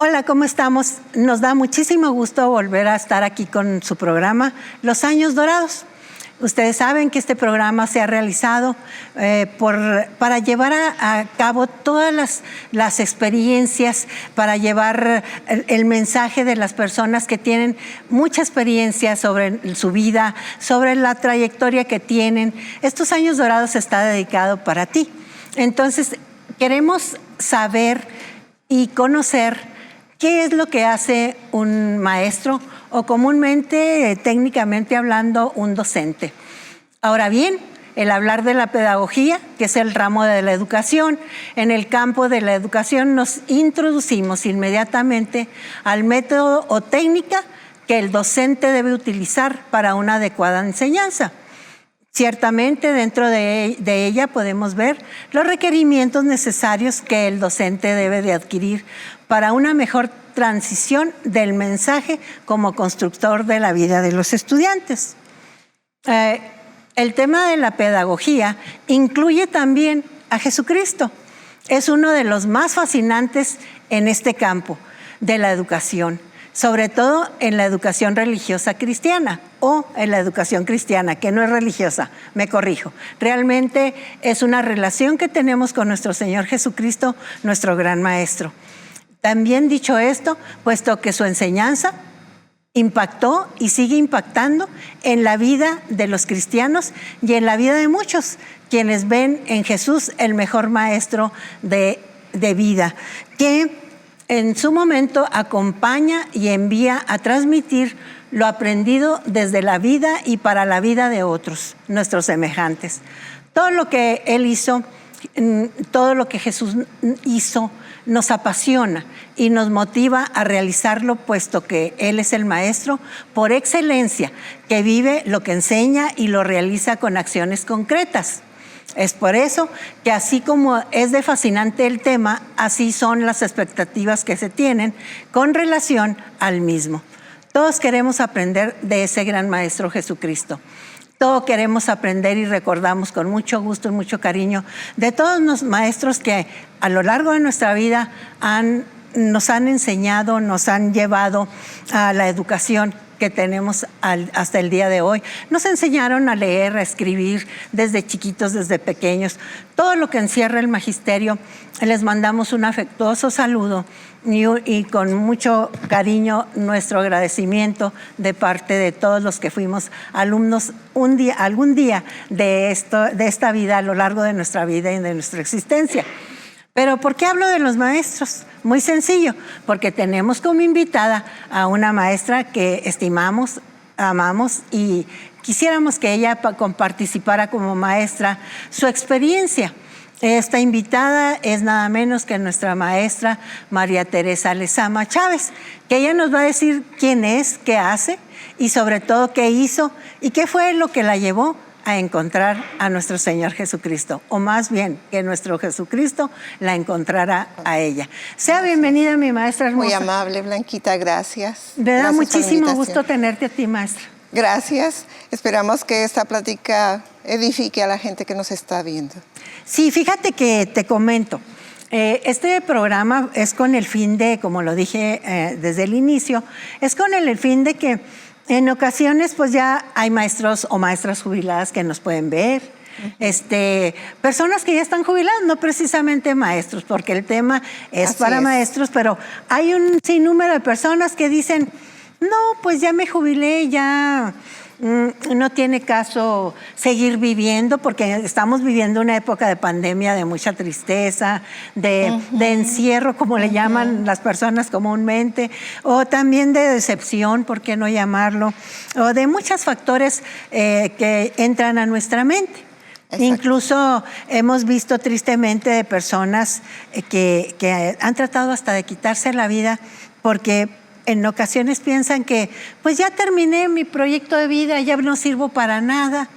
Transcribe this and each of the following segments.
Hola, ¿cómo estamos? Nos da muchísimo gusto volver a estar aquí con su programa Los Años Dorados. Ustedes saben que este programa se ha realizado para llevar a cabo todas las experiencias, para llevar el mensaje de las personas que tienen mucha experiencia sobre su vida, sobre la trayectoria que tienen. Estos Años Dorados está dedicado para ti. Entonces, queremos saber y conocer qué es lo que hace un maestro o comúnmente, técnicamente hablando, un docente. Ahora bien, el hablar de la pedagogía, que es el ramo de la educación, en el campo de la educación nos introducimos inmediatamente al método o técnica que el docente debe utilizar para una adecuada enseñanza. Ciertamente dentro de ella podemos ver los requerimientos necesarios que el docente debe de adquirir para una mejor transición del mensaje como constructor de la vida de los estudiantes. El tema de la pedagogía incluye también a Jesucristo. Es uno de los más fascinantes en este campo de la educación, sobre todo en la educación religiosa cristiana o en la educación cristiana, que no es religiosa, me corrijo. Realmente es una relación que tenemos con nuestro Señor Jesucristo, nuestro gran maestro. También dicho esto, puesto que su enseñanza impactó y sigue impactando en la vida de los cristianos y en la vida de muchos, quienes ven en Jesús el mejor maestro de vida, que en su momento acompaña y envía a transmitir lo aprendido desde la vida y para la vida de otros, nuestros semejantes. Todo lo que Él hizo, todo lo que Jesús hizo, nos apasiona y nos motiva a realizarlo, puesto que Él es el maestro por excelencia, que vive lo que enseña y lo realiza con acciones concretas. Es por eso que así como es de fascinante el tema, así son las expectativas que se tienen con relación al mismo. Todos queremos aprender de ese gran maestro Jesucristo. Todos queremos aprender y recordamos con mucho gusto y mucho cariño de todos los maestros que a lo largo de nuestra vida nos han enseñado, nos han llevado a la educación que tenemos hasta el día de hoy. Nos enseñaron a leer, a escribir desde chiquitos, desde pequeños. Todo lo que encierra el magisterio, les mandamos un afectuoso saludo y con mucho cariño nuestro agradecimiento de parte de todos los que fuimos alumnos algún día de esta vida, a lo largo de nuestra vida y de nuestra existencia. Pero ¿por qué hablo de los maestros? Muy sencillo, porque tenemos como invitada a una maestra que estimamos, amamos y quisiéramos que ella participara como maestra su experiencia. Esta invitada es nada menos que nuestra maestra María Teresa Lezama Chávez, que ella nos va a decir quién es, qué hace y sobre todo qué hizo y qué fue lo que la llevó a encontrar a nuestro Señor Jesucristo, o más bien que nuestro Jesucristo la encontrara a ella. Sea bienvenida, mi maestra hermosa. Muy amable, Blanquita, gracias. Me da muchísimo gusto tenerte a ti, maestra. Gracias. Esperamos que esta plática edifique a la gente que nos está viendo. Sí, fíjate que te comento. Este programa es con el fin de, como lo dije desde el inicio, es con el fin de que en ocasiones pues ya hay maestros o maestras jubiladas que nos pueden ver, personas que ya están jubiladas, no precisamente maestros, porque el tema es para maestros, pero hay un sinnúmero de personas que dicen, no, pues ya me jubilé, ya no tiene caso seguir viviendo, porque estamos viviendo una época de pandemia de mucha tristeza, de encierro, como le llaman las personas comúnmente, o también de decepción, ¿por qué no llamarlo? O de muchos factores que entran a nuestra mente. Exacto. Incluso hemos visto tristemente de personas que han tratado hasta de quitarse la vida porque en ocasiones piensan que pues ya terminé mi proyecto de vida, ya no sirvo para nada,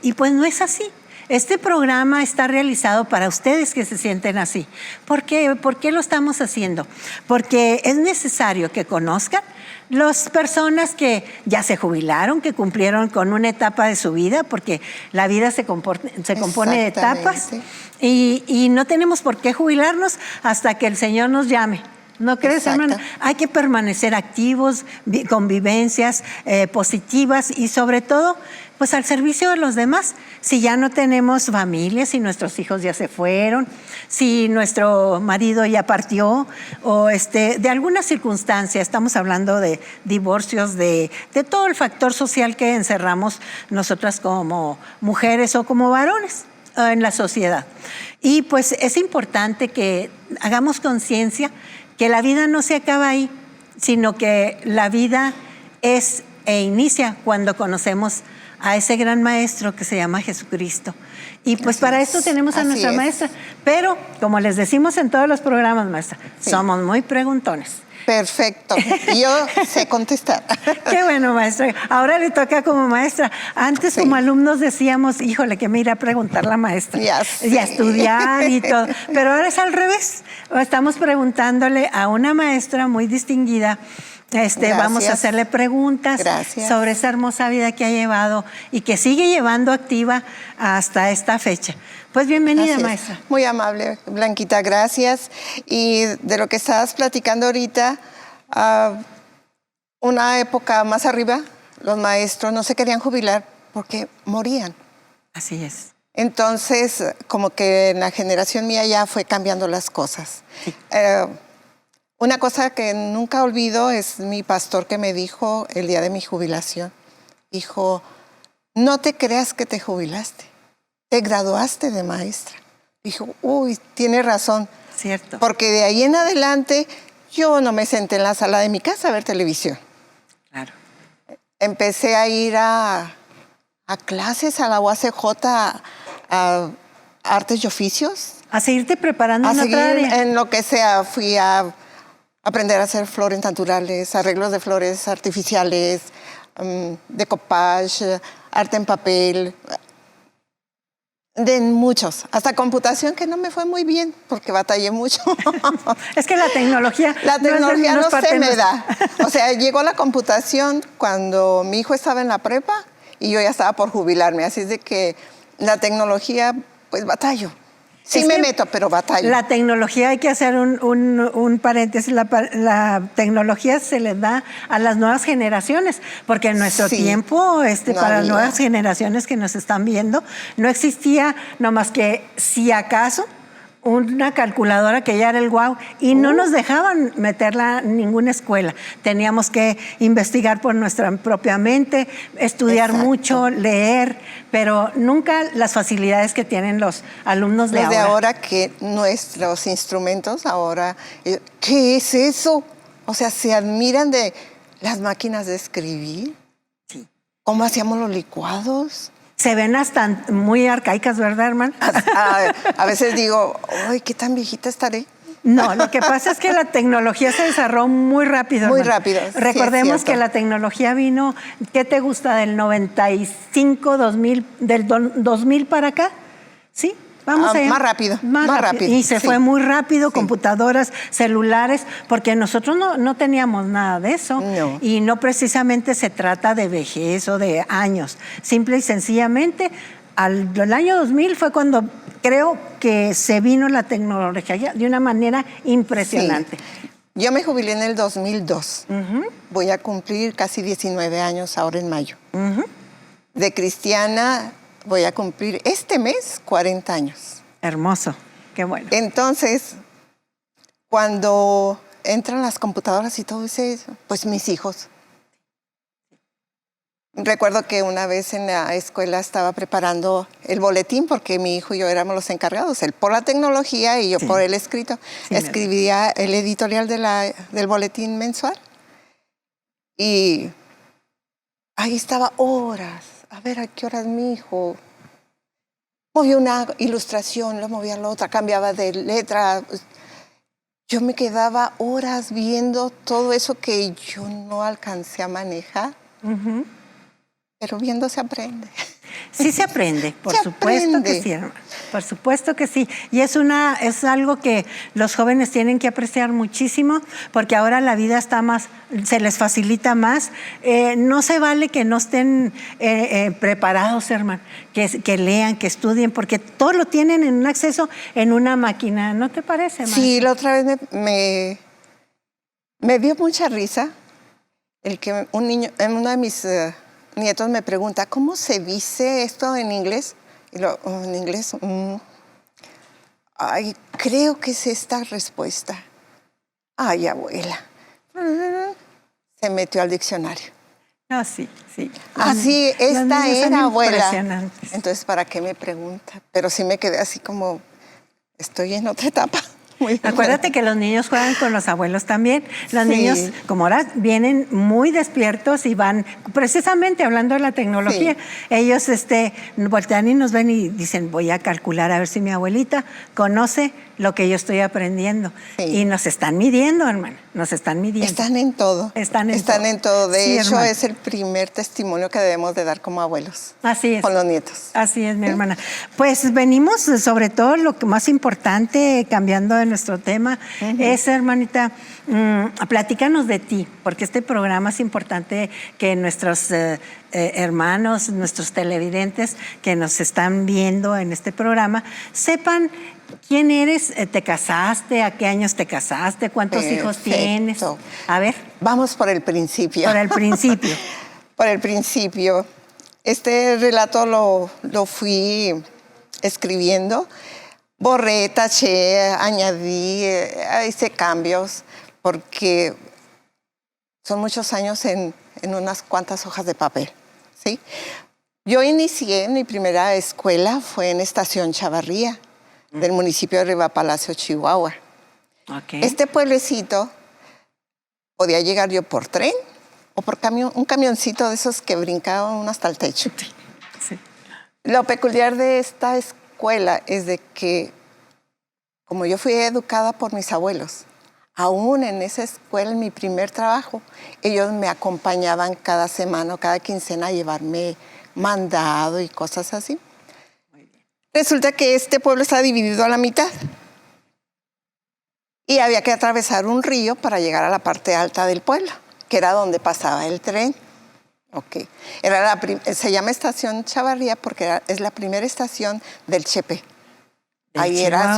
y pues no es así. Este programa está realizado para ustedes que se sienten así. ¿Por qué? ¿Por qué lo estamos haciendo? Porque es necesario que conozcan las personas que ya se jubilaron, que cumplieron con una etapa de su vida, porque la vida se compone de etapas y no tenemos por qué jubilarnos hasta que el Señor nos llame. ¿No crees, Exacto. hermana? Hay que permanecer activos, convivencias positivas y sobre todo, pues al servicio de los demás. Si ya no tenemos familia, si nuestros hijos ya se fueron, si nuestro marido ya partió o de alguna circunstancia, estamos hablando de divorcios, de todo el factor social que encerramos nosotras como mujeres o como varones en la sociedad. Y pues es importante que hagamos conciencia que la vida no se acaba ahí, sino que la vida es e inicia cuando conocemos a ese gran maestro que se llama Jesucristo. Y pues para esto tenemos a nuestra maestra. Pero, como les decimos en todos los programas, maestra, somos muy preguntones. Perfecto. Yo sé contestar. Qué bueno, maestra. Ahora le toca como maestra. Antes como alumnos decíamos, híjole, que me irá a preguntar la maestra. Ya y a estudiar y todo. Pero ahora es al revés. Estamos preguntándole a una maestra muy distinguida. Vamos a hacerle preguntas sobre esa hermosa vida que ha llevado y que sigue llevando activa hasta esta fecha. Pues bienvenida, maestra. Muy amable, Blanquita, gracias. Y de lo que estabas platicando ahorita, una época más arriba, los maestros no se querían jubilar porque morían. Así es. Entonces, como que en la generación mía ya fue cambiando las cosas. Sí. Una cosa que nunca olvido es mi pastor que me dijo el día de mi jubilación. Dijo, no te creas que te jubilaste, te graduaste de maestra. Dijo, uy, tiene razón. Cierto. Porque de ahí en adelante yo no me senté en la sala de mi casa a ver televisión. Claro. Empecé a ir a clases a la UACJ, a artes y oficios. A seguirte preparando en otra área. En lo que sea, fui a aprender a hacer flores naturales, arreglos de flores artificiales, decoupage, arte en papel, de muchos. Hasta computación, que no me fue muy bien, porque batallé mucho. Es que la tecnología... La tecnología no se me da. O sea, llegó la computación cuando mi hijo estaba en la prepa y yo ya estaba por jubilarme. Así es de que la tecnología, pues batallo. Sí me meto, pero batallo. La tecnología, hay que hacer un paréntesis, la tecnología se le da a las nuevas generaciones, porque en nuestro tiempo, para las nuevas generaciones que nos están viendo, no existía, no más que si acaso, una calculadora que ya era el guau, y no nos dejaban meterla en ninguna escuela. Teníamos que investigar por nuestra propia mente, estudiar mucho, leer, pero nunca las facilidades que tienen los alumnos de ahora. De ahora que nuestros instrumentos ahora, ¿qué es eso? O sea, se admiran de las máquinas de escribir. Sí. ¿Cómo hacíamos los licuados? Se ven hasta muy arcaicas, ¿verdad, hermano? A veces digo, ¡ay, qué tan viejita estaré! No, lo que pasa es que la tecnología se desarrolló muy rápido. Muy hermano. rápido. Recordemos que la tecnología vino, ¿qué te gusta? Del 95, 2000, del 2000 para acá, ¿sí? Vamos allá. Más rápido. Más rápido. Y se fue muy rápido, computadoras, celulares, porque nosotros no teníamos nada de eso. No. Y no precisamente se trata de vejez o de años. Simple y sencillamente, el año 2000 fue cuando creo que se vino la tecnología de una manera impresionante. Sí. Yo me jubilé en el 2002. Voy a cumplir casi 19 años ahora en mayo. De cristiana voy a cumplir este mes 40 años. Hermoso, qué bueno. Entonces, cuando entran las computadoras y todo eso, pues mis hijos. Recuerdo que una vez en la escuela estaba preparando el boletín porque mi hijo y yo éramos los encargados, él por la tecnología y yo por el escrito. Escribía el editorial del boletín mensual y ahí estaba horas. A ver, ¿a qué horas mi hijo? Movía una ilustración, lo movía la otra, cambiaba de letra. Yo me quedaba horas viendo todo eso que yo no alcancé a manejar. Pero viendo se aprende. Sí se aprende, por supuesto que sí, hermano. Por supuesto que sí. Y es algo que los jóvenes tienen que apreciar muchísimo, porque ahora la vida está se les facilita más. No se vale que no estén preparados, hermano, que lean, que estudien, porque todo lo tienen en un acceso en una máquina. ¿No te parece, hermano? Sí, la otra vez me Me dio mucha risa el que uno de mis nietos me pregunta, ¿cómo se dice esto en inglés? Y en inglés, ay, creo que es esta respuesta. Ay, abuela. Se metió al diccionario. No, sí, sí. Así, esta era, abuela. Impresionantes. Entonces, ¿para qué me pregunta? Pero sí me quedé así como, estoy en otra etapa. Muy Acuérdate que los niños juegan con los abuelos también. Los Sí. niños, como ahora, vienen muy despiertos y van, precisamente hablando de la tecnología, Sí. ellos voltean y nos ven y dicen, voy a calcular a ver si mi abuelita conoce lo que yo estoy aprendiendo. Sí. Y nos están midiendo, hermano, nos están midiendo. Están en todo. Están en en todo. De Sí, hecho, hermana. es el primer testimonio que debemos de dar como abuelos. Así es. Con los nietos. Así es, mi hermana. Pues venimos, sobre todo, lo que más importante, cambiando de nuestro tema, es, hermanita, platícanos de ti, porque este programa es importante que nuestros hermanos, nuestros televidentes que nos están viendo en este programa, sepan quién eres, te casaste, a qué años te casaste, cuántos hijos tienes. A ver. Vamos por el principio. Por el principio. Por el principio. Este relato lo fui escribiendo. Borré, taché, añadí, hice cambios, porque son muchos años en unas cuantas hojas de papel, ¿sí? Yo inicié, mi primera escuela fue en Estación Chavarría, del municipio de Riva Palacio, Chihuahua. Okay. Este pueblecito podía llegar yo por tren o por un camioncito de esos que brincaban uno hasta el techo. Sí. Lo peculiar de esta escuela es de que, como yo fui educada por mis abuelos, aún en esa escuela, en mi primer trabajo, ellos me acompañaban cada semana o cada quincena a llevarme mandado y cosas así. Resulta que este pueblo está dividido a la mitad y había que atravesar un río para llegar a la parte alta del pueblo, que era donde pasaba el tren. Okay. Se llama Estación Chavarría porque es la primera estación del Chepe. Ahí era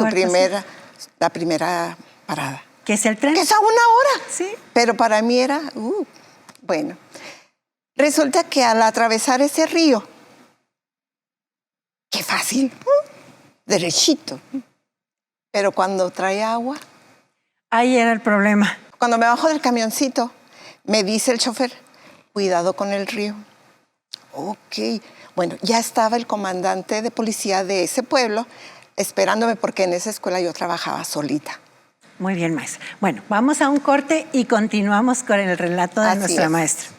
la primera parada. ¿Qué es el tren? Que es a 1 hora. Sí. Pero para mí era, bueno. Resulta que al atravesar ese río, qué fácil, derechito. Pero cuando trae agua... Ahí era el problema. Cuando me bajo del camioncito, me dice el chofer, cuidado con el río. Ok. Bueno, ya estaba el comandante de policía de ese pueblo esperándome porque en esa escuela yo trabajaba solita. Muy bien, maestra. Bueno, vamos a un corte y continuamos con el relato de nuestra maestra.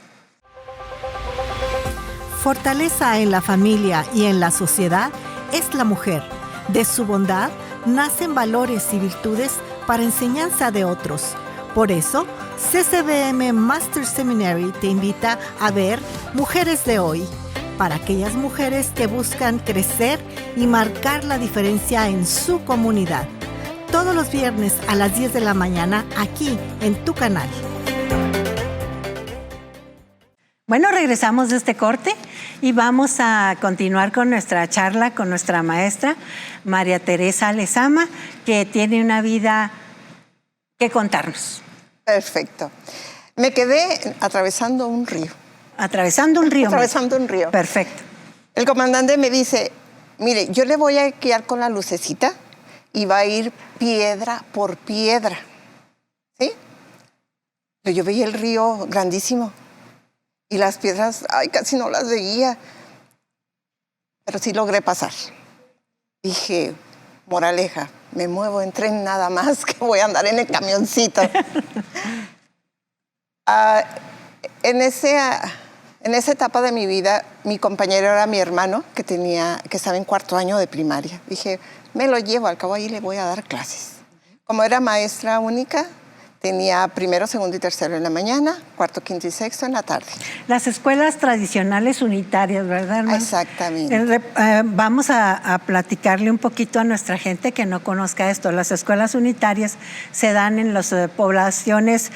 Fortaleza en la familia y en la sociedad es la mujer. De su bondad nacen valores y virtudes para enseñanza de otros. Por eso, CCBM Master Seminary te invita a ver Mujeres de Hoy, para aquellas mujeres que buscan crecer y marcar la diferencia en su comunidad. Todos los viernes a las 10 de la mañana, aquí en tu canal. Bueno, regresamos de este corte y vamos a continuar con nuestra charla con nuestra maestra, María Teresa Lezama, que tiene una vida que contarnos. Perfecto. Me quedé atravesando un río. Atravesando un río. Atravesando un río. Perfecto. El comandante me dice, mire, yo le voy a guiar con la lucecita y va a ir piedra por piedra. ¿Sí? Pero yo veía el río grandísimo y las piedras, ay, casi no las veía. Pero sí logré pasar. Dije, moraleja, me muevo en tren nada más que voy a andar en el camioncito. En esa etapa de mi vida, mi compañero era mi hermano, que estaba en 4º año de primaria. Dije, me lo llevo, al cabo ahí le voy a dar clases. Como era maestra única, tenía 1º, 2º y 3º en la mañana, 4º, 5º y 6º en la tarde. Las escuelas tradicionales unitarias, ¿verdad, hermano? Exactamente. Vamos a platicarle un poquito a nuestra gente que no conozca esto. Las escuelas unitarias se dan en las poblaciones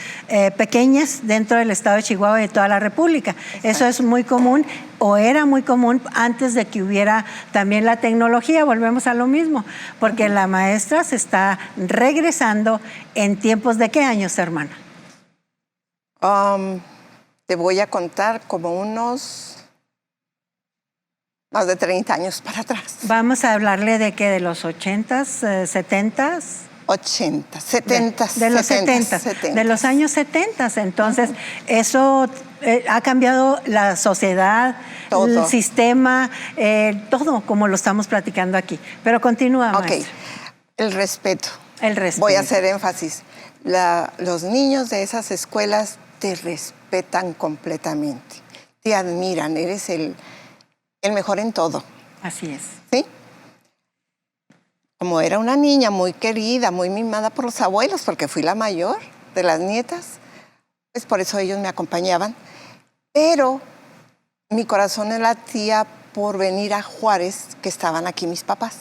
pequeñas dentro del estado de Chihuahua y de toda la República. Exacto. Eso es muy común, o era muy común antes de que hubiera también la tecnología. Volvemos a lo mismo, porque la maestra se está regresando en tiempos de ¿qué años, hermana? Te voy a contar como unos más de 30 años para atrás. Vamos a hablarle de que de los 80s, 70s. 80, 70, de los 70, de los años 70. Entonces, eso ha cambiado la sociedad, todo. El sistema, todo como lo estamos platicando aquí. Pero continúa, maestra. El respeto. El respeto. Voy a hacer énfasis. Los niños de esas escuelas te respetan completamente, te admiran, eres el mejor en todo. Así es. ¿Sí? Como era una niña muy querida, muy mimada por los abuelos, porque fui la mayor de las nietas, pues por eso ellos me acompañaban. Pero mi corazón latía por venir a Juárez, que estaban aquí mis papás.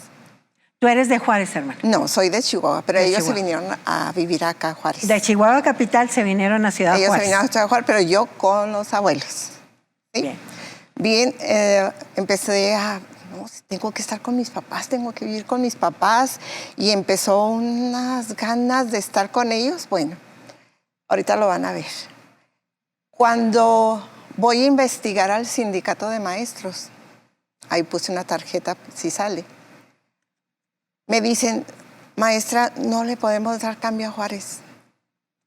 ¿Tú eres de Juárez, hermano? No, soy de Chihuahua, pero ellos se vinieron a vivir acá a Juárez. De Chihuahua capital se vinieron a Ciudad Juárez. Ellos se vinieron a Ciudad Juárez, pero yo con los abuelos. ¿Sí? Bien, empecé a... No, tengo que estar con mis papás, tengo que vivir con mis papás. Y empezó unas ganas de estar con ellos. Bueno, ahorita lo van a ver. Cuando voy a investigar al sindicato de maestros, ahí puse una tarjeta, si sale. Me dicen, maestra, no le podemos dar cambio a Juárez.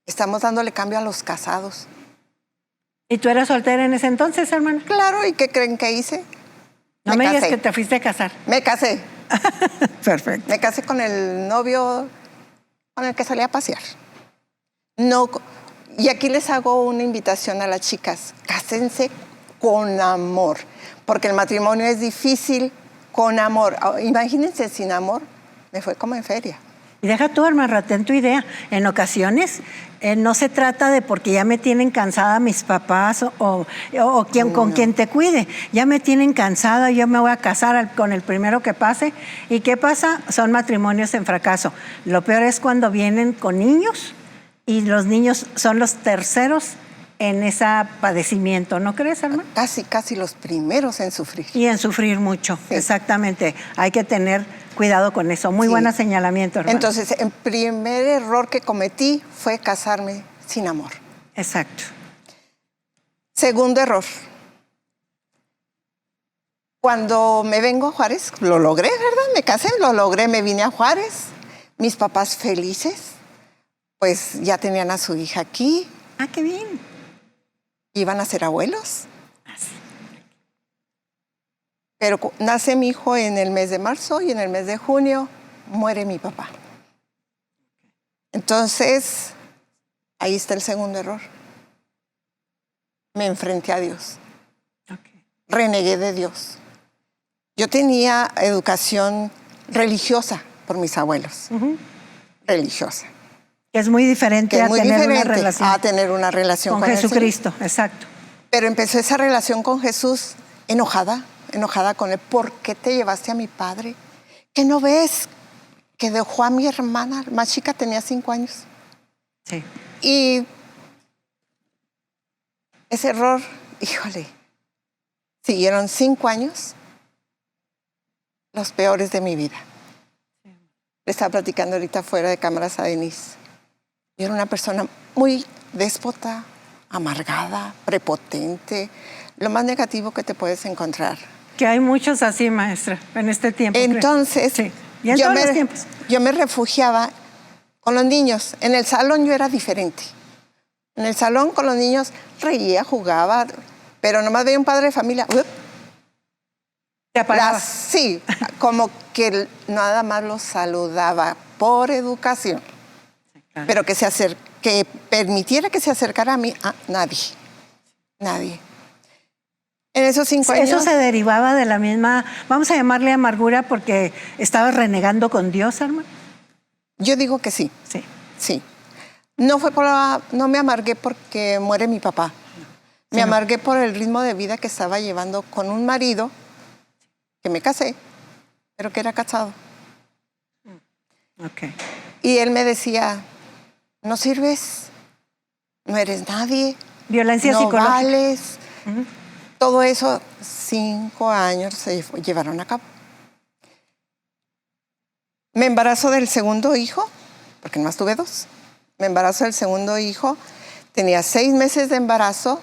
Estamos dándole cambio a los casados. ¿Y tú eras soltera en ese entonces, hermana? Claro, ¿y qué creen que hice? No me digas que te fuiste a casar. Me casé. Perfecto. Me casé con el novio con el que salí a pasear. No, y aquí les hago una invitación a las chicas. Cásense con amor, porque el matrimonio es difícil con amor. Imagínense sin amor, me fue como en feria. Y deja tú, hermana, ten tu idea. En ocasiones no se trata de porque ya me tienen cansada mis papás o con quien te cuide. Ya me tienen cansada, yo me voy a casar con el primero que pase. ¿Y qué pasa? Son matrimonios en fracaso. Lo peor es cuando vienen con niños y los niños son los terceros en ese padecimiento. ¿No crees, hermano? Casi los primeros en sufrir. Y en sufrir mucho, sí. Exactamente. Hay que tener cuidado con eso. Muy buen señalamiento, hermano. Entonces, el primer error que cometí fue casarme sin amor. Exacto. Segundo error. Cuando me vengo a Juárez, lo logré, ¿verdad? Me casé, lo logré, me vine a Juárez. Mis papás felices, pues ya tenían a su hija aquí. Ah, qué bien. Iban a ser abuelos. Pero nace mi hijo en el mes de marzo y en el mes de junio muere mi papá. Entonces, ahí está el segundo error. Me enfrenté a Dios. Renegué de Dios. Yo tenía educación religiosa por mis abuelos. Religiosa. Es muy diferente a tener una relación con Jesucristo. Exacto. Pero empezó esa relación con Jesús enojada con él. ¿Por qué te llevaste a mi padre? ¿Que no ves que dejó a mi hermana? Más chica, tenía 5 años. Sí. Y ese error, híjole, siguieron 5 años los peores de mi vida. Le estaba platicando ahorita fuera de cámaras a Denise. Yo era una persona muy déspota, amargada, prepotente, lo más negativo que te puedes encontrar. Que hay muchos así, maestra, en este tiempo. Entonces, sí. Y en todos los tiempos. Yo me refugiaba con los niños. En el salón yo era diferente. En el salón con los niños reía, jugaba, pero nomás veía un padre de familia. ¿Te apagabas? Sí, como que nada más los saludaba por educación. Sí, claro. Pero que permitiera que se acercara a mí, nadie. En esos 5 años... ¿Eso se derivaba de la misma, vamos a llamarle amargura, porque estabas renegando con Dios, hermano? Yo digo que sí. Sí. No me amargué porque muere mi papá. Me amargué por el ritmo de vida que estaba llevando con un marido que me casé, pero que era casado. Okay. Y él me decía, no sirves, no eres nadie. Violencia psicológica. No vales. Todo eso, 5 años se llevaron a cabo. Me embarazo del segundo hijo, porque nomás tuve 2. Me embarazo del segundo hijo. Tenía 6 meses de embarazo.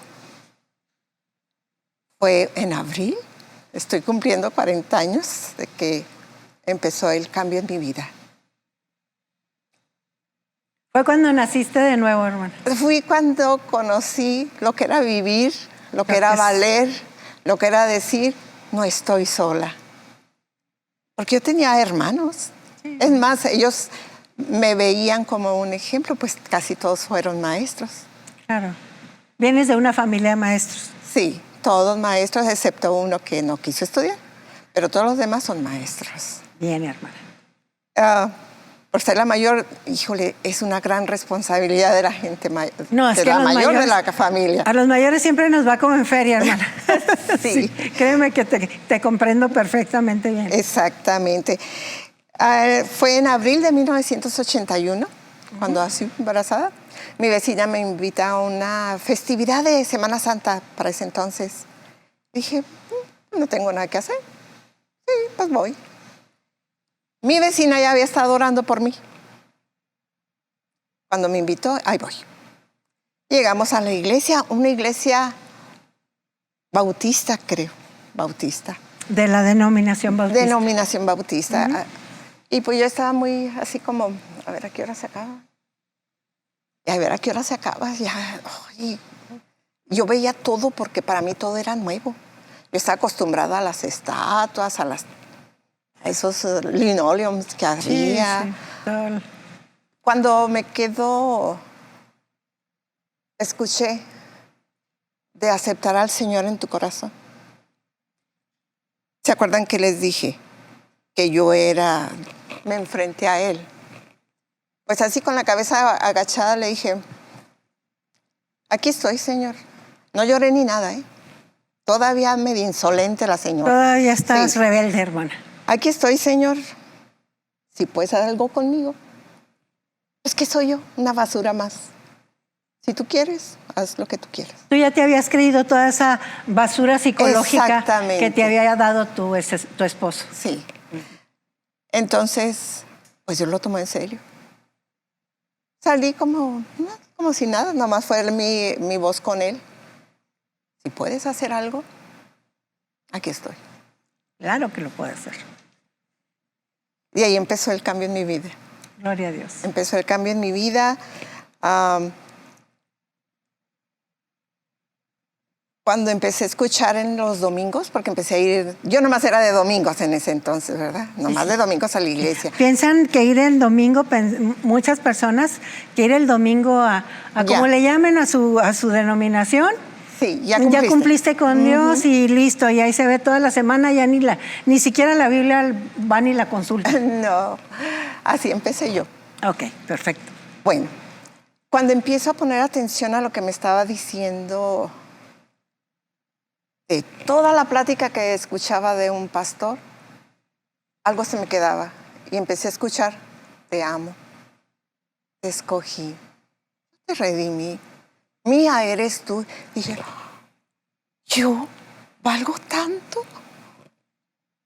Fue en abril. Estoy cumpliendo 40 años de que empezó el cambio en mi vida. Fue cuando naciste de nuevo, hermana. Fui cuando conocí lo que era vivir, lo que era valer, lo que era decir, no estoy sola. Porque yo tenía hermanos. Sí. Es más, ellos me veían como un ejemplo, pues casi todos fueron maestros. Claro. ¿Vienes de una familia de maestros? Sí, todos maestros, excepto uno que no quiso estudiar, pero todos los demás son maestros. Bien, hermana. Por ser la mayor, híjole, es una gran responsabilidad de la gente mayor, no, es de que la mayor mayores, de la familia. A los mayores siempre nos va como en feria, hermana. Sí. Sí, créeme que te comprendo perfectamente bien. Exactamente. Fue en abril de 1981, cuando así embarazada. Mi vecina me invita a una festividad de Semana Santa para ese entonces. Dije, no tengo nada que hacer. Sí, pues voy. Mi vecina ya había estado orando por mí. Cuando me invitó, ahí voy. Llegamos a la iglesia, una iglesia bautista, creo, bautista. De la denominación bautista. Denominación bautista. Y pues yo estaba muy así como, a ver a qué hora se acaba. Y a ver a qué hora se acaba. Y yo veía todo porque para mí todo era nuevo. Yo estaba acostumbrada a las estatuas, a esos linoleums que había. Sí, sí. Cuando me quedó, escuché de aceptar al Señor en tu corazón. ¿Se acuerdan que les dije que me enfrenté a Él? Pues así con la cabeza agachada le dije, aquí estoy, Señor. No lloré ni nada, ¿eh? Todavía medio insolente la señora. Todavía estás rebelde, hermana. Aquí estoy, Señor. Si puedes hacer algo conmigo. Es que soy yo, una basura más. Si tú quieres, haz lo que tú quieras. Tú ya te habías creído toda esa basura psicológica que te había dado tu esposo. Sí. Entonces, pues yo lo tomé en serio. Salí como si nada, nomás fue mi voz con él. Si puedes hacer algo, aquí estoy. Claro que lo puede hacer. Y ahí empezó el cambio en mi vida. Gloria a Dios. Empezó el cambio en mi vida. Cuando empecé a escuchar en los domingos, porque empecé a ir, yo nomás era de domingos en ese entonces, ¿verdad? Nomás de domingos a la iglesia. Piensan que ir el domingo, muchas personas, que ir el domingo a como le llamen a su denominación. Sí, ya cumpliste con Dios y listo, y ahí se ve toda la semana, ya ni siquiera la Biblia va ni la consulta. No, así empecé yo. Ok, perfecto. Bueno, cuando empiezo a poner atención a lo que me estaba diciendo, de toda la plática que escuchaba de un pastor, algo se me quedaba y empecé a escuchar, te amo, te escogí, te redimí, mía eres tú. Dije, ¿yo valgo tanto?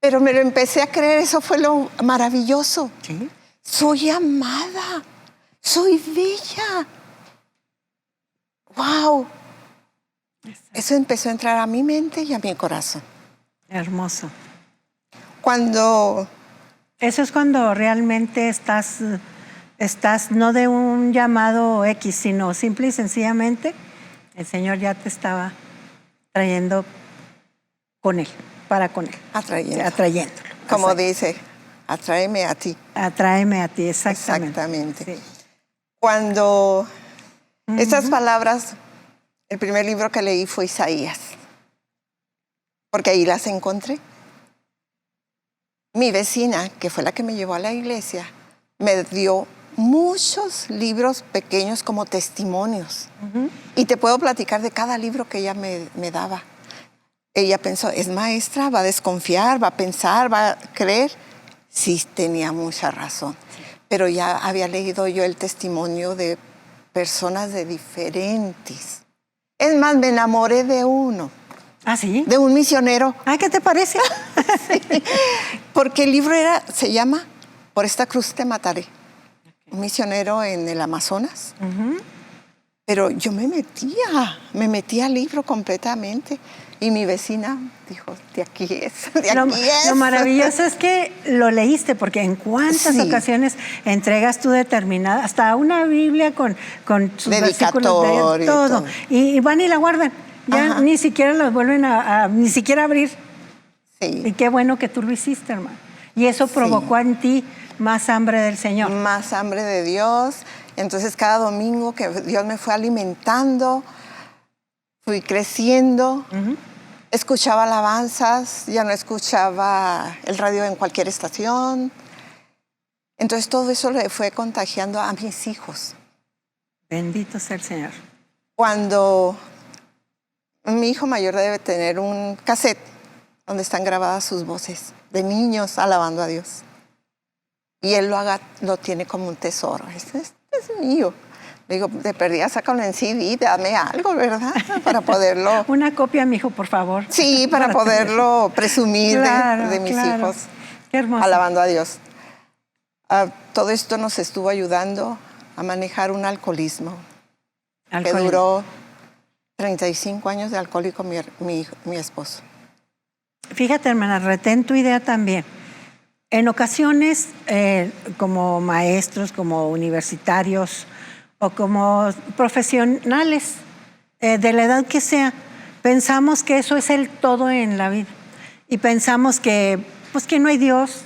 Pero me lo empecé a creer, eso fue lo maravilloso. ¿Sí? Soy amada, soy bella. ¡Wow! Eso empezó a entrar a mi mente y a mi corazón. Hermoso. Eso es cuando realmente estás no de un llamado X, sino simple y sencillamente el Señor ya te estaba trayendo con Él, para con Él. Atrayéndolo. Como dice, atráeme a ti. Atráeme a ti, exactamente. Exactamente. Sí. Cuando estas palabras, el primer libro que leí fue Isaías, porque ahí las encontré. Mi vecina, que fue la que me llevó a la iglesia, me dio muchos libros pequeños como testimonios. Y te puedo platicar de cada libro que ella me daba. Ella pensó, es maestra, va a desconfiar, va a pensar, va a creer. Sí, tenía mucha razón. Sí. Pero ya había leído yo el testimonio de personas de diferentes. Es más, me enamoré de uno. ¿Ah, sí? De un misionero. Ay, ¿qué te parece? Sí, porque el libro se llama Por esta cruz te mataré. Un misionero en el Amazonas. Pero yo me metía al libro completamente. Y mi vecina dijo, de aquí es, de aquí es. Lo maravilloso es que lo leíste, porque en cuántas ocasiones entregas tú determinada, hasta una Biblia con sus versículos de todo. Y van y la guardan. Ya ni siquiera las vuelven ni siquiera abrir. Sí. Y qué bueno que tú lo hiciste, hermano. Y eso provocó en ti más hambre del Señor. Más hambre de Dios. Entonces cada domingo que Dios me fue alimentando, fui creciendo, escuchaba alabanzas, ya no escuchaba el radio en cualquier estación. Entonces todo eso le fue contagiando a mis hijos. Bendito sea el Señor. Cuando mi hijo mayor debe tener un cassette donde están grabadas sus voces de niños alabando a Dios. Y él lo tiene como un tesoro. Este es mío. Le digo, te perdías, sácalo en CD, dame algo, ¿verdad? Para poderlo... Una copia, mijo, por favor. Sí, para poderlo presumir de mis hijos. Qué hermoso. Alabando a Dios. Todo esto nos estuvo ayudando a manejar un alcoholismo. que duró 35 años de alcohólico mi esposo. Fíjate, hermana, retén tu idea también. En ocasiones, como maestros, como universitarios o como profesionales de la edad que sea, pensamos que eso es el todo en la vida. Y pensamos que, pues, que no hay Dios,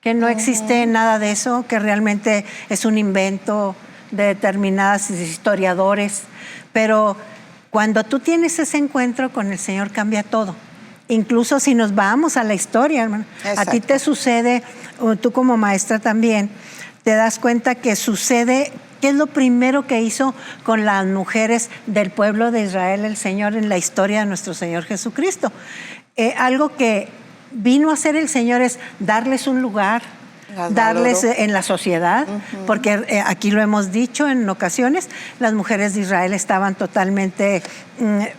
que no existe nada de eso, que realmente es un invento de determinados historiadores. Pero cuando tú tienes ese encuentro con el Señor, cambia todo. Incluso si nos vamos a la historia, hermano. A ti te sucede, o tú como maestra también, te das cuenta que sucede. ¿Qué es lo primero que hizo con las mujeres del pueblo de Israel el Señor en la historia de nuestro Señor Jesucristo? Algo que vino a hacer el Señor es darles un lugar, darles en la sociedad, porque aquí lo hemos dicho en ocasiones, las mujeres de Israel estaban totalmente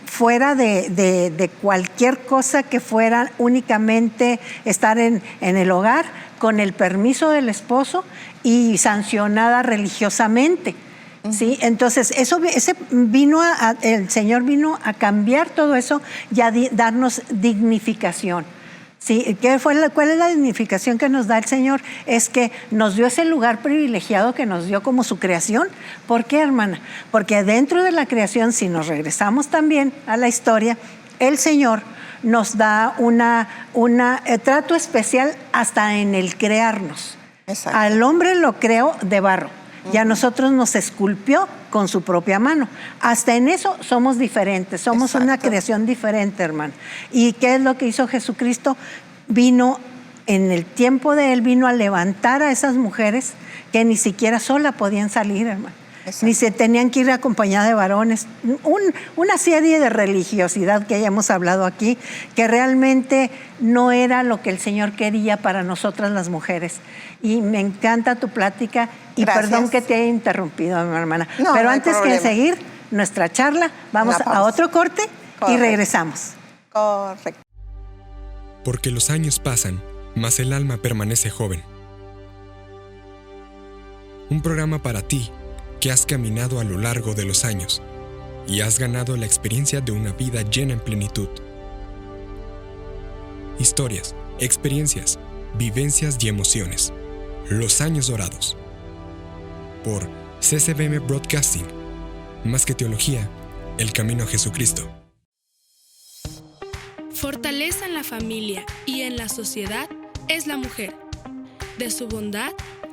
fuera de cualquier cosa que fuera únicamente estar en el hogar con el permiso del esposo y sancionada religiosamente. ¿Sí? Entonces, el Señor vino a cambiar todo eso y a darnos dignificación. ¿Sí? ¿Cuál es la dignificación que nos da el Señor? Es que nos dio ese lugar privilegiado que nos dio como su creación. ¿Por qué, hermana? Porque dentro de la creación, si nos regresamos también a la historia, el Señor nos da un trato especial hasta en el crearnos. Exacto. Al hombre lo creó de barro y a nosotros nos esculpió con su propia mano. Hasta en eso somos diferentes, somos una creación diferente, hermano. ¿Y qué es lo que hizo Jesucristo? Vino, en el tiempo de Él, vino a levantar a esas mujeres que ni siquiera sola podían salir, hermano. Exacto. Ni se tenían que ir acompañadas de varones. Una serie de religiosidad que ya hemos hablado aquí, que realmente no era lo que el Señor quería para nosotras las mujeres. Y me encanta tu plática y gracias. Perdón que te haya interrumpido, mi hermana. No, pero no antes que seguir nuestra charla, vamos a otro corte. Correcto. Y regresamos. Correcto. Porque los años pasan, mas el alma permanece joven. Un programa para ti que has caminado a lo largo de los años y has ganado la experiencia de una vida llena en plenitud. Historias, experiencias, vivencias y emociones. Los años dorados. Por CCBM Broadcasting. Más que teología, el camino a Jesucristo. Fortaleza en la familia y en la sociedad es la mujer. De su bondad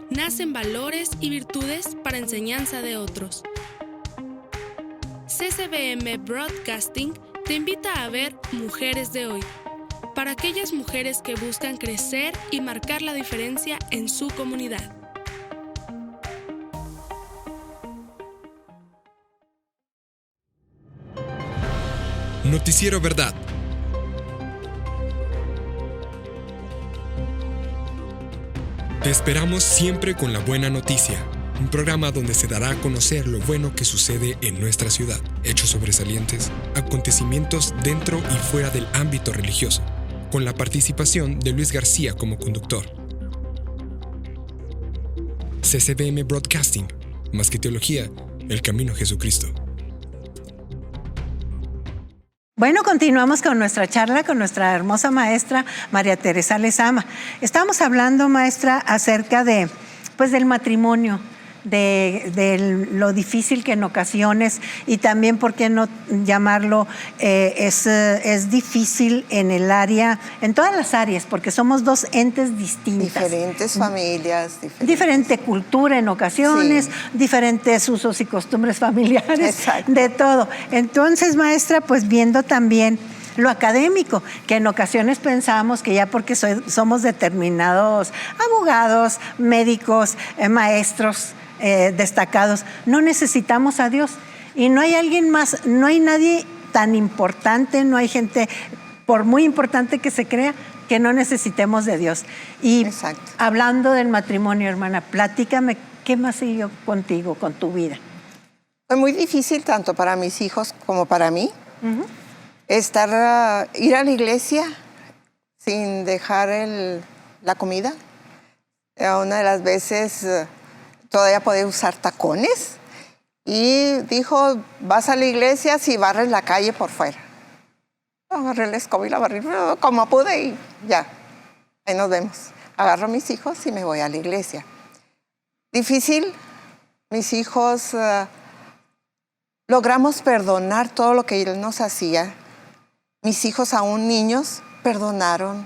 nacen valores y virtudes para enseñanza de otros. CCBM Broadcasting te invita a ver Mujeres de Hoy, para aquellas mujeres que buscan crecer y marcar la diferencia en su comunidad. Noticiero Verdad. Te esperamos siempre con la buena noticia, un programa donde se dará a conocer lo bueno que sucede en nuestra ciudad, hechos sobresalientes, acontecimientos dentro y fuera del ámbito religioso, con la participación de Luis García como conductor. CCBM Broadcasting, más que teología, el camino a Jesucristo. Bueno, continuamos con nuestra charla con nuestra hermosa maestra María Teresa Lezama. Estamos hablando, maestra, acerca de, pues, del matrimonio, de lo difícil que en ocasiones, y también, ¿por qué no llamarlo? Es difícil en el área, en todas las áreas, porque somos dos entes distintas. Diferentes familias. Diferente cultura en ocasiones, sí. Diferentes usos y costumbres familiares, exacto. De todo. Entonces, maestra, pues viendo también lo académico, que en ocasiones pensamos que ya porque somos determinados abogados, médicos, maestros, destacados, no necesitamos a Dios. Y no hay alguien más, no hay nadie tan importante, no hay gente, por muy importante que se crea, que no necesitemos de Dios. Y exacto. Hablando del matrimonio, hermana, platícame, ¿qué más siguió contigo, con tu vida? Fue muy difícil tanto para mis hijos como para mí. Ir a la iglesia sin dejar la comida. Una de las veces todavía podía usar tacones y dijo, vas a la iglesia si barres la calle por fuera. Agarré la escoba y la barrí como pude y ya, ahí nos vemos. Agarro a mis hijos y me voy a la iglesia. Difícil, mis hijos logramos perdonar todo lo que él nos hacía. Mis hijos, aún niños, perdonaron,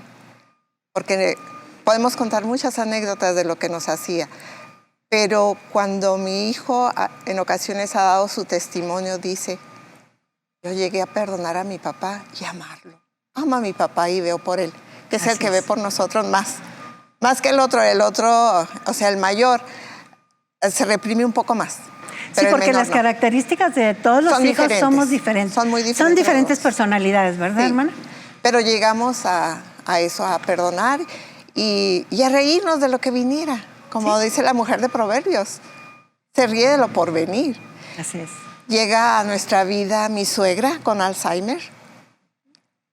porque podemos contar muchas anécdotas de lo que nos hacía. Pero cuando mi hijo en ocasiones ha dado su testimonio, dice, yo llegué a perdonar a mi papá y amarlo. Amo a mi papá y veo por él, que es el que ve por nosotros más que el otro. El otro, o sea, el mayor, se reprime un poco más. Sí, porque las características de todos los hijos somos diferentes. Son muy diferentes. Son diferentes personalidades, ¿verdad, hermana? Pero llegamos a eso, a perdonar y a reírnos de lo que viniera. Como dice la mujer de Proverbios, se ríe de lo por venir. Así es. Llega a nuestra vida mi suegra con Alzheimer.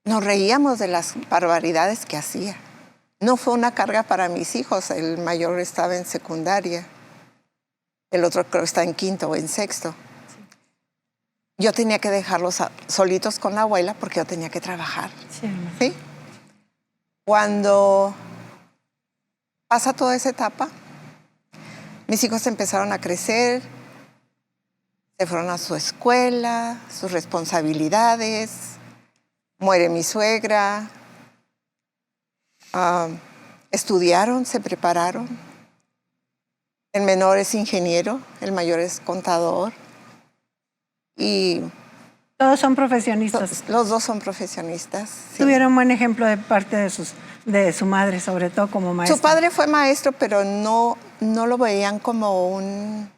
Nos reíamos de las barbaridades que hacía. No fue una carga para mis hijos. El mayor estaba en secundaria. El otro creo que está en quinto o en sexto. Sí. Yo tenía que dejarlos solitos con la abuela porque yo tenía que trabajar. ¿Sí? Cuando pasa toda esa etapa, mis hijos empezaron a crecer, se fueron a su escuela, sus responsabilidades, muere mi suegra, estudiaron, se prepararon. El menor es ingeniero, el mayor es contador. Y todos son profesionistas. Los dos son profesionistas. Sí. Tuvieron buen ejemplo de parte de su madre, sobre todo como maestra. Su padre fue maestro, pero no lo veían como un,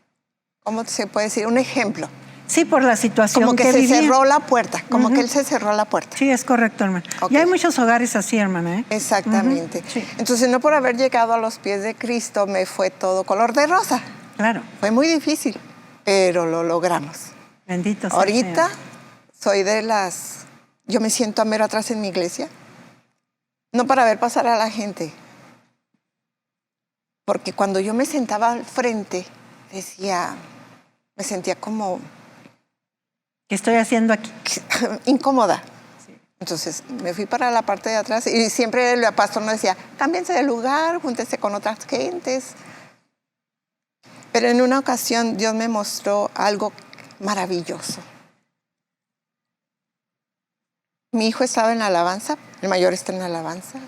¿cómo se puede decir? Un ejemplo. Sí, por la situación como que se cerró la puerta, como que él se cerró la puerta. Sí, es correcto, hermana. Okay. Y hay muchos hogares así, hermana, ¿eh? Exactamente. Sí. Entonces, no por haber llegado a los pies de Cristo me fue todo color de rosa. Claro. Fue muy difícil, pero lo logramos. Bendito sea. Ahorita soy de las... Yo me siento a mero atrás en mi iglesia, no para ver pasar a la gente, porque cuando yo me sentaba al frente, me sentía como... ¿Qué estoy haciendo aquí? Incómoda. Sí. Entonces me fui para la parte de atrás y siempre el pastor nos decía, cámbiense de lugar, júntense con otras gentes. Pero en una ocasión Dios me mostró algo maravilloso. Mi hijo estaba en la alabanza, el mayor está en la alabanza.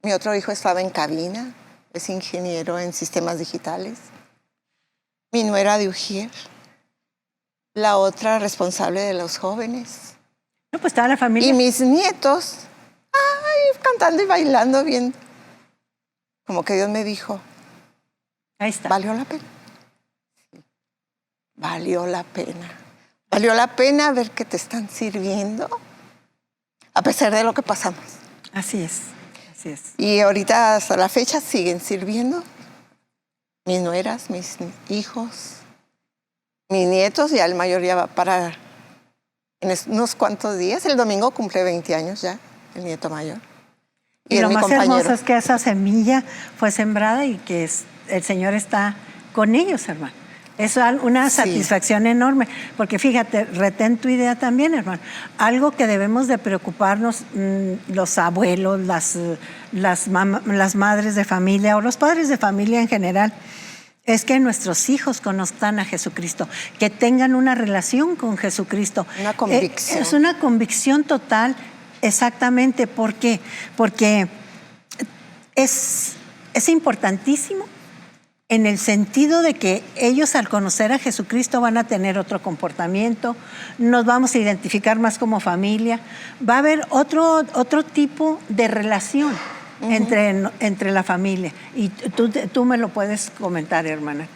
Mi otro hijo estaba en cabina, es ingeniero en sistemas digitales. Mi nuera de Ujier. La otra responsable de los jóvenes. No, pues estaba la familia. Y mis nietos, cantando y bailando bien. Como que Dios me dijo, ahí está. ¿Valió la pena? Sí. Valió la pena. Valió la pena ver que te están sirviendo, a pesar de lo que pasamos. Así es, así es. Y ahorita hasta la fecha siguen sirviendo. Mis nueras, mis hijos. Mis nietos, ya el mayor ya va para en unos cuantos días. El domingo cumple 20 años ya, el nieto mayor. Y lo más hermoso es que esa semilla fue sembrada y que el Señor está con ellos, hermano. Es una satisfacción enorme, porque fíjate, retén tu idea también, hermano. Algo que debemos de preocuparnos los abuelos, las madres de familia o los padres de familia en general, es que nuestros hijos conozcan a Jesucristo, que tengan una relación con Jesucristo. Una convicción. Es una convicción total, exactamente. ¿Por qué? Porque es importantísimo en el sentido de que ellos al conocer a Jesucristo van a tener otro comportamiento, nos vamos a identificar más como familia, va a haber otro tipo de relación entre la familia. Y tú me lo puedes comentar, hermana.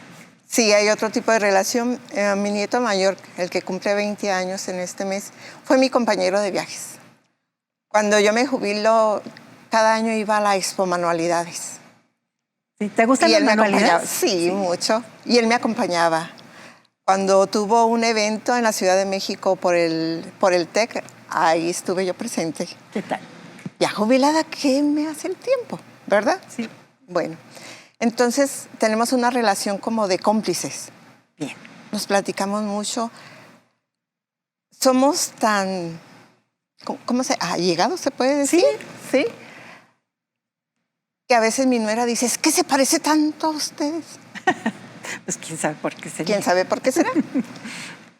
Sí, hay otro tipo de relación. Mi nieto mayor, el que cumple 20 años en este mes, fue mi compañero de viajes. Cuando yo me jubilo, cada año iba a la Expo Manualidades. ¿Te gustan las manualidades? Sí, mucho. Y él me acompañaba. Cuando tuvo un evento en la Ciudad de México por el TEC, ahí estuve yo presente. ¿Qué tal? Ya jubilada, ¿qué me hace el tiempo? ¿Verdad? Sí. Bueno, entonces tenemos una relación como de cómplices. Bien. Nos platicamos mucho. Somos tan, ¿cómo se? Allegados, ¿se puede decir? Sí. Que a veces mi nuera dice, es que se parece tanto a ustedes. Pues quién sabe por qué será. ¿Quién sabe por qué será?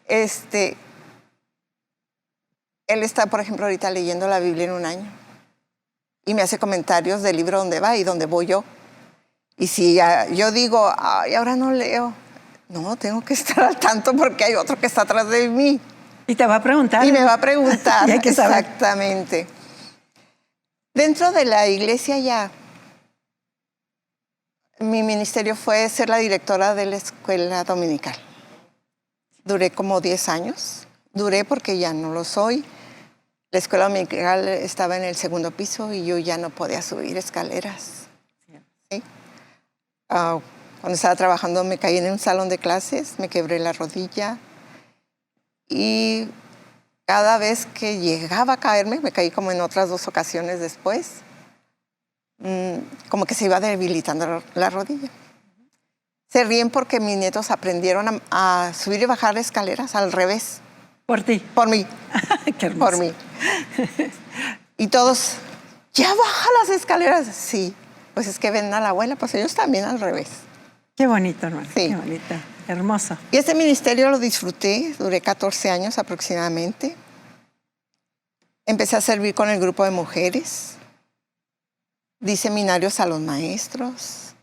Él está, por ejemplo, ahorita leyendo la Biblia en un año y me hace comentarios del libro donde va y donde voy yo. Y si yo digo, ay, ahora no leo, no, tengo que estar al tanto porque hay otro que está atrás de mí. Y te va a preguntar. Y me va a preguntar. Y hay que saber. Exactamente. Dentro de la iglesia ya, mi ministerio fue ser la directora de la escuela dominical. Duré como 10 años. Duré porque ya no lo soy. La escuela dominical estaba en el 2º piso y yo ya no podía subir escaleras. ¿Sí? Cuando estaba trabajando me caí en un salón de clases, me quebré la rodilla y cada vez que llegaba a caerme, me caí como en otras 2 ocasiones después, como que se iba debilitando la rodilla. Se ríen porque mis nietos aprendieron a subir y bajar escaleras al revés. Por ti. Por mí. Qué hermoso. Por mí. Y todos, ¿ya baja las escaleras? Sí. Pues es que ven a la abuela, pues ellos también al revés. Qué bonito, hermano. Sí. Qué bonito. Hermoso. Y este ministerio lo disfruté, duré 14 años aproximadamente. Empecé a servir con el grupo de mujeres. Di seminarios a los maestros.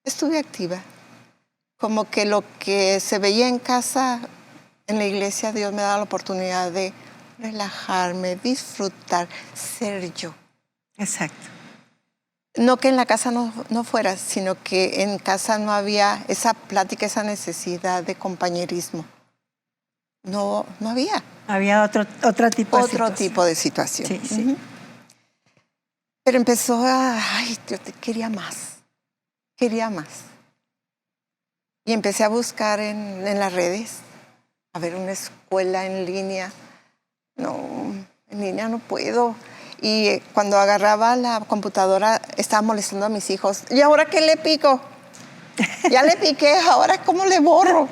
Estuve activa. Como que lo que se veía en casa, en la iglesia, Dios me daba la oportunidad de relajarme, disfrutar, ser yo. Exacto. No que en la casa no fuera, sino que en casa no había esa plática, esa necesidad de compañerismo. No había. Había otro tipo de situación. Sí, sí. Pero empezó ay, yo quería más. Quería más. Y empecé a buscar en las redes, a ver una escuela en línea. No, en línea no puedo. Y cuando agarraba la computadora, estaba molestando a mis hijos. ¿Y ahora qué le pico? Ya le piqué, ¿ahora cómo le borro?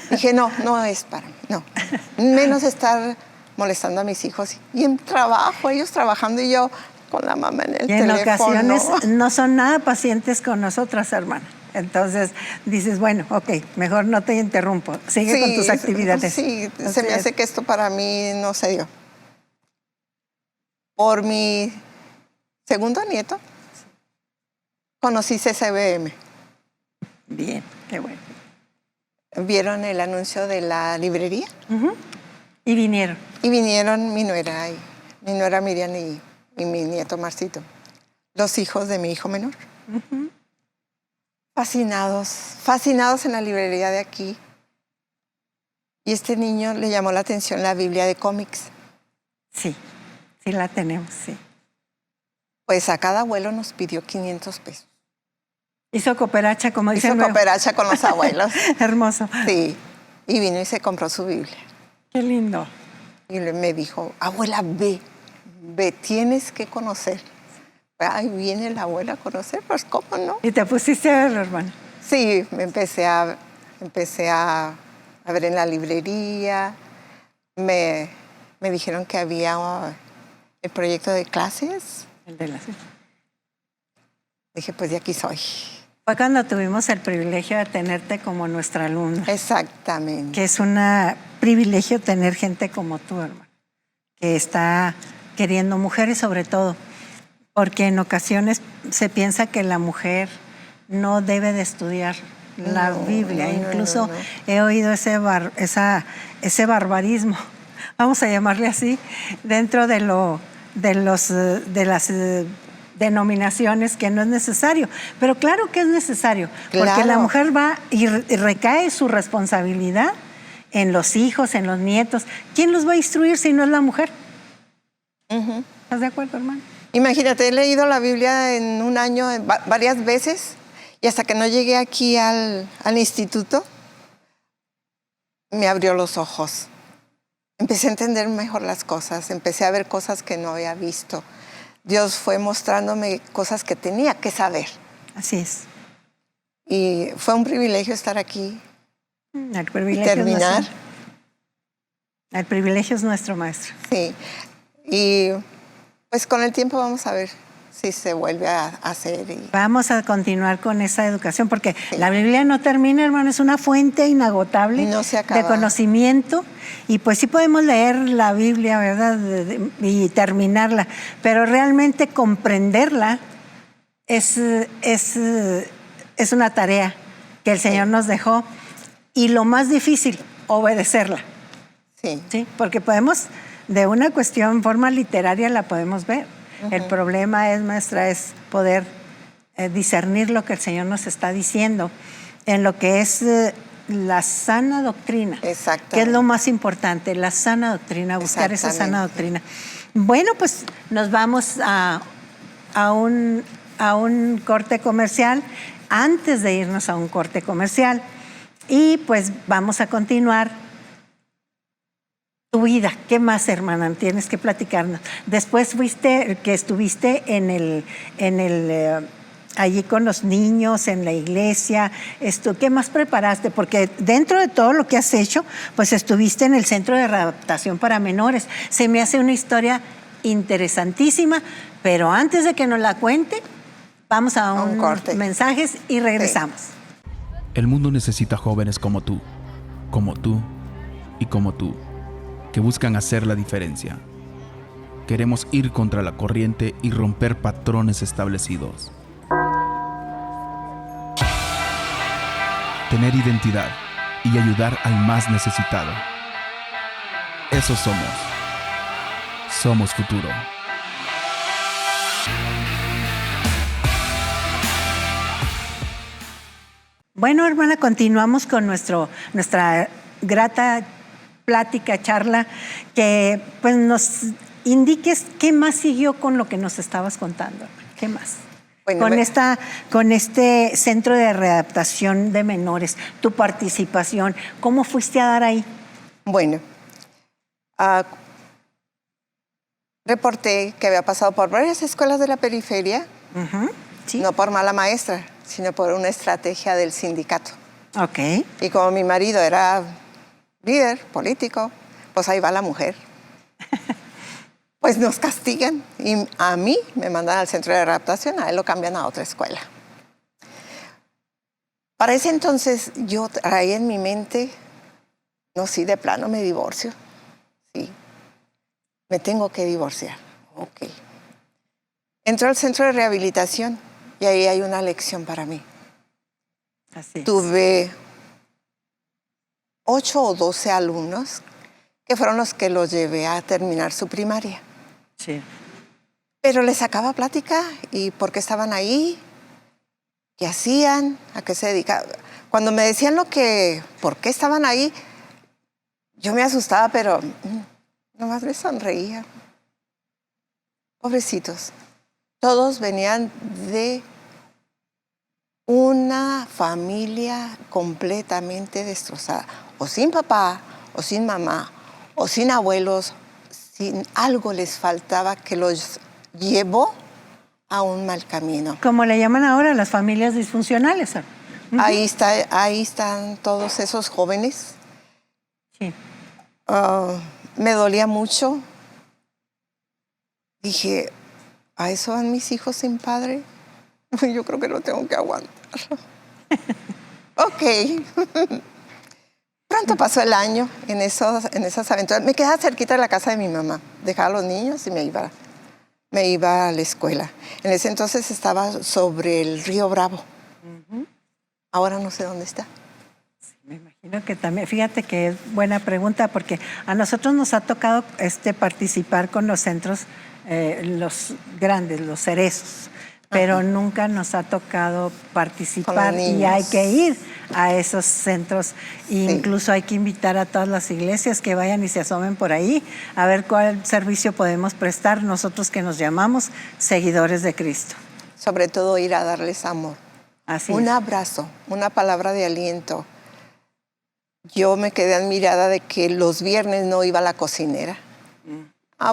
Dije, no es para mí, no. Menos estar molestando a mis hijos. Y en trabajo, ellos trabajando y yo con la mamá en el teléfono. Y en ocasiones no son nada pacientes con nosotras, hermana. Entonces dices, bueno, ok, mejor no te interrumpo. Sigue con tus actividades. Sí, se me hace que esto para mí no se dio. Por mi segundo nieto, conocí CCBM. Bien, qué bueno. ¿Vieron el anuncio de la librería? Y vinieron. Y vinieron mi nuera Miriam y mi nieto Marcito, los hijos de mi hijo menor. Fascinados en la librería de aquí. Y este niño le llamó la atención la Biblia de cómics. Sí la tenemos, sí. Pues a cada abuelo nos pidió 500 pesos. Hizo cooperacha, como dicen. Hizo cooperacha con los abuelos. Hermoso. Sí, y vino y se compró su Biblia. Qué lindo. Y me dijo, abuela, ve, tienes que conocer. Ahí viene la abuela a conocer, pues cómo no. ¿Y te pusiste a verlo, hermana? Sí, me empecé a empecé a ver en la librería. Me dijeron que había el proyecto de clases. El de las... Dije, pues de aquí soy. Fue cuando tuvimos el privilegio de tenerte como nuestra alumna. Exactamente. Que es un privilegio tener gente como tú, hermano, que está queriendo, mujeres sobre todo, porque en ocasiones se piensa que la mujer no debe de estudiar la Biblia. Incluso he oído ese barbarismo, vamos a llamarle así, dentro de las denominaciones, que no es necesario. Pero claro que es necesario, porque la mujer va y recae su responsabilidad en los hijos, en los nietos. ¿Quién los va a instruir si no es la mujer? ¿Estás de acuerdo, hermano? Imagínate, he leído la Biblia en un año varias veces, y hasta que no llegué aquí al instituto, me abrió los ojos. Empecé a entender mejor las cosas, empecé a ver cosas que no había visto. Dios fue mostrándome cosas que tenía que saber. Así es. Y fue un privilegio estar aquí. El privilegio y terminar. El privilegio es nuestro, maestro. Sí. Y pues con el tiempo vamos a ver si se vuelve a hacer. Vamos a continuar con esa educación, porque la Biblia no termina, hermano, es una fuente inagotable de conocimiento. Y pues sí podemos leer la Biblia, ¿verdad? Y terminarla, pero realmente comprenderla es una tarea que el Señor nos dejó. Y lo más difícil, obedecerla. Sí. Porque podemos, de una cuestión, forma literaria la podemos ver. El problema es, maestra, es poder discernir lo que el Señor nos está diciendo en lo que es la sana doctrina. Que es lo más importante, la sana doctrina, buscar esa sana doctrina. Bueno, pues nos vamos a un corte comercial. Antes de irnos a un corte comercial, y pues vamos a continuar tu vida. ¿Qué más, hermana? Tienes que platicarnos. Después estuviste allí con los niños, en la iglesia. ¿Qué más preparaste? Porque dentro de todo lo que has hecho, pues estuviste en el Centro de Readaptación para Menores. Se me hace una historia interesantísima, pero antes de que nos la cuente, vamos a un corte. Mensajes y regresamos. Sí. El mundo necesita jóvenes como tú y como tú, que buscan hacer la diferencia. Queremos ir contra la corriente y romper patrones establecidos. Tener identidad y ayudar al más necesitado. Eso somos. Somos futuro. Bueno, hermana, continuamos con nuestra grata plática, charla, que pues nos indiques qué más siguió con lo que nos estabas contando. ¿Qué más? Bueno, con este Centro de Readaptación de Menores, tu participación, ¿cómo fuiste a dar ahí? Bueno, reporté que había pasado por varias escuelas de la periferia, ¿sí? No por mala maestra, sino por una estrategia del sindicato. Ok. Y como mi marido era líder político, pues ahí va la mujer. Pues nos castigan y a mí me mandan al Centro de Readaptación, a él lo cambian a otra escuela. Para ese entonces yo traía en mi mente, no, sí, de plano me divorcio. Sí, me tengo que divorciar. Ok. Entro al Centro de Rehabilitación y ahí hay una lección para mí. Así es. Tuve 8 o 12 alumnos que fueron los que los llevé a terminar su primaria. Sí. Pero les sacaba plática y por qué estaban ahí, qué hacían, a qué se dedicaban. Cuando me decían por qué estaban ahí, yo me asustaba, pero nomás les sonreía. Pobrecitos. Todos venían de una familia completamente destrozada, o sin papá, o sin mamá, o sin abuelos, sin algo les faltaba que los llevó a un mal camino. Como le llaman ahora las familias disfuncionales. Ahí están todos esos jóvenes. Sí. Me dolía mucho. Dije, ¿a eso van mis hijos sin padre? Yo creo que lo tengo que aguantar. Ok. Pronto pasó el año en esas aventuras. Me quedaba cerquita de la casa de mi mamá. Dejaba a los niños y me iba a la escuela. En ese entonces estaba sobre el río Bravo. Ahora no sé dónde está. Me imagino que también, fíjate que es buena pregunta porque a nosotros nos ha tocado participar con los centros, los grandes, los cerezos, pero nunca nos ha tocado participar y hay que ir a esos centros. E incluso hay que invitar a todas las iglesias que vayan y se asomen por ahí a ver cuál servicio podemos prestar nosotros que nos llamamos seguidores de Cristo. Sobre todo ir a darles amor. Así Un es. abrazo, una palabra de aliento. Yo me quedé admirada de que los viernes no iba a la cocinera.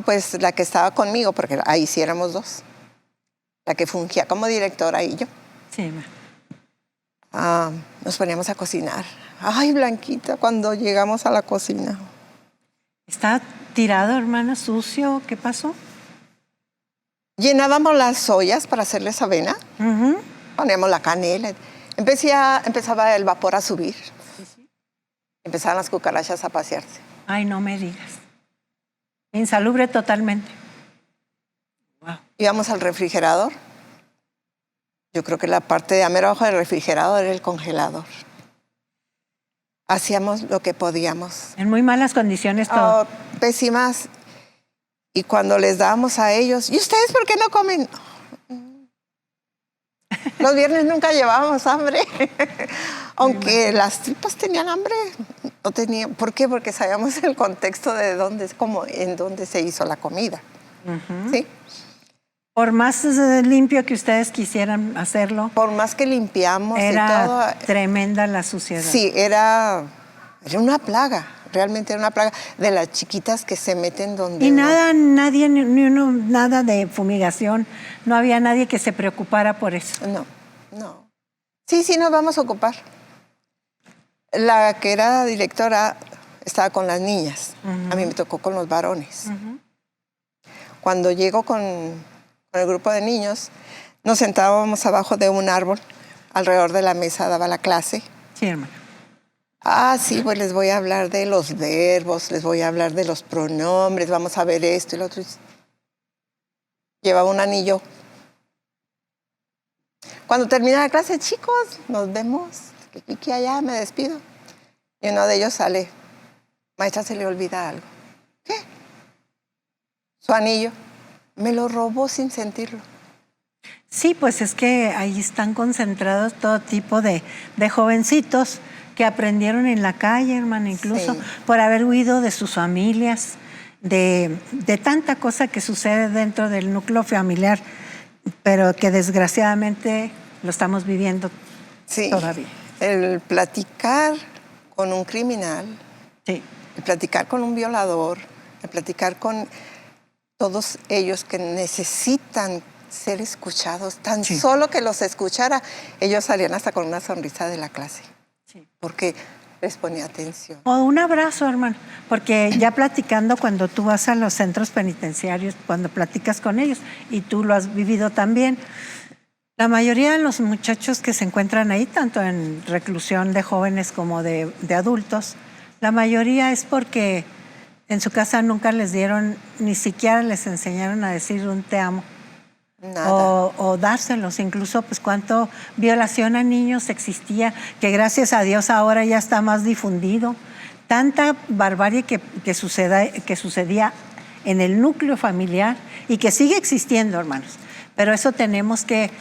Pues la que estaba conmigo, porque ahí sí éramos dos. La que fungía como directora y yo. Sí. Nos poníamos a cocinar. Ay, Blanquita, cuando llegamos a la cocina. ¿Está tirado, hermana, sucio? ¿Qué pasó? Llenábamos las ollas para hacerles avena. Poníamos la canela. Empezaba el vapor a subir. Empezaban las cucarachas a pasearse. Ay, no me digas. Insalubre totalmente. Wow. Íbamos al refrigerador. Yo creo que la parte de mero abajo del refrigerador era el congelador. Hacíamos lo que podíamos. En muy malas condiciones todo. Pésimas. Y cuando les dábamos a ellos, ¿y ustedes por qué no comen? Los viernes nunca llevábamos hambre. Aunque las tripas tenían hambre. No tenían. ¿Por qué? Porque sabíamos el contexto de en dónde se hizo la comida. ¿Sí? Por más limpio que ustedes quisieran hacerlo. Por más que limpiamos era y todo. Tremenda la suciedad. Sí, era una plaga. Realmente era una plaga de las chiquitas que se meten donde... Y nada de fumigación. No había nadie que se preocupara por eso. No. Sí, nos vamos a ocupar. La que era directora estaba con las niñas. A mí me tocó con los varones. Cuando llego con el grupo de niños, nos sentábamos abajo de un árbol. Alrededor de la mesa daba la clase. Sí, hermana. Sí, pues les voy a hablar de los verbos, les voy a hablar de los pronombres, vamos a ver esto y lo otro. Llevaba un anillo. Cuando termina la clase, chicos, nos vemos. Aquí allá, me despido. Y uno de ellos sale. Maestra, se le olvida algo. ¿Qué? Su anillo. Me lo robó sin sentirlo. Sí, pues es que ahí están concentrados todo tipo de jovencitos que aprendieron en la calle, hermana, incluso por haber huido de sus familias, de tanta cosa que sucede dentro del núcleo familiar, pero que desgraciadamente lo estamos viviendo todavía. El platicar con un criminal, el platicar con un violador, el platicar con todos ellos que necesitan ser escuchados, tan solo que los escuchara, ellos salían hasta con una sonrisa de la clase. Porque les ponía atención. O un abrazo, hermano, porque ya platicando cuando tú vas a los centros penitenciarios, cuando platicas con ellos, y tú lo has vivido también, la mayoría de los muchachos que se encuentran ahí, tanto en reclusión de jóvenes como de adultos, la mayoría es porque en su casa nunca les dieron, ni siquiera les enseñaron a decir un te amo. Nada. O dárselos, incluso pues cuánto violación a niños existía, que gracias a Dios ahora ya está más difundido. Tanta barbarie que sucedía en el núcleo familiar y que sigue existiendo, hermanos. Pero eso tenemos que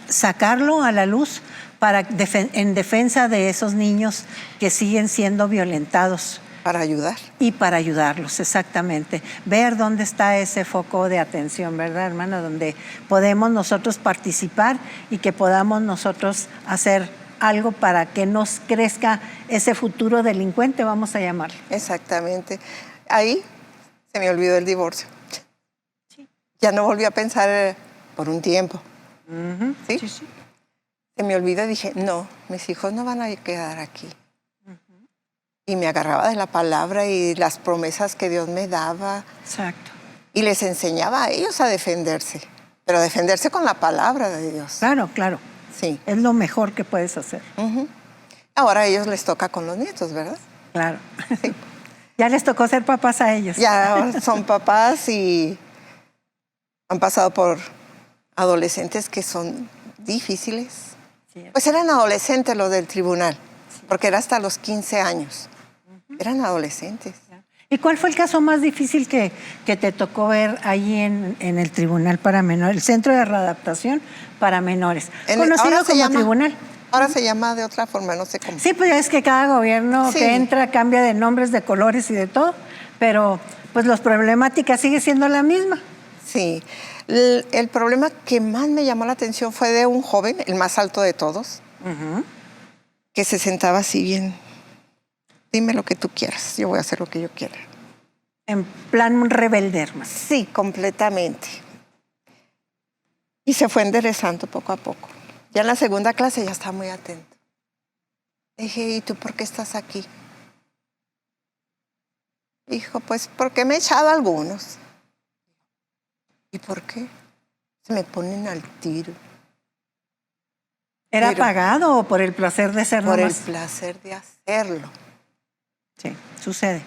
sacarlo a la luz en defensa de esos niños que siguen siendo violentados. Para ayudar. Y para ayudarlos, exactamente. Ver dónde está ese foco de atención, ¿verdad, hermana? Donde podemos nosotros participar y que podamos nosotros hacer algo para que nos crezca ese futuro delincuente, vamos a llamarlo. Exactamente. Ahí se me olvidó el divorcio. Ya no volví a pensar por un tiempo. ¿Sí? Sí. que me olvidé, dije, no, mis hijos no van a quedar aquí. Y me agarraba de la palabra y las promesas que Dios me daba. Exacto. Y les enseñaba a ellos a defenderse, pero defenderse con la palabra de Dios. Claro, claro. Sí. Es lo mejor que puedes hacer. Ahora a ellos les toca con los nietos, ¿verdad? Claro. Sí. Ya les tocó ser papás a ellos. Ya son papás y han pasado por adolescentes que son difíciles. Sí. Pues eran adolescentes los del tribunal, porque era hasta los 15 años. Eran adolescentes. ¿Y cuál fue el caso más difícil que te tocó ver ahí en el tribunal para menores, el Centro de Readaptación para Menores, conocido como tribunal? Ahora se llama de otra forma, no sé cómo. Sí, pues ya es que cada gobierno que entra cambia de nombres, de colores y de todo, pero pues la problemática sigue siendo la misma. Sí. El problema que más me llamó la atención fue de un joven, el más alto de todos, que se sentaba así bien. Dime lo que tú quieras, yo voy a hacer lo que yo quiera. En plan rebelde, hermano. Sí, completamente. Y se fue enderezando poco a poco. Ya en la segunda clase ya estaba muy atento. Dije, ¿y tú por qué estás aquí? Dijo, pues porque me he echado algunos. ¿Y por qué? Se me ponen al tiro. ¿Era pagado o por el placer de ser Por nomás? el placer de hacerlo. Sí, sucede.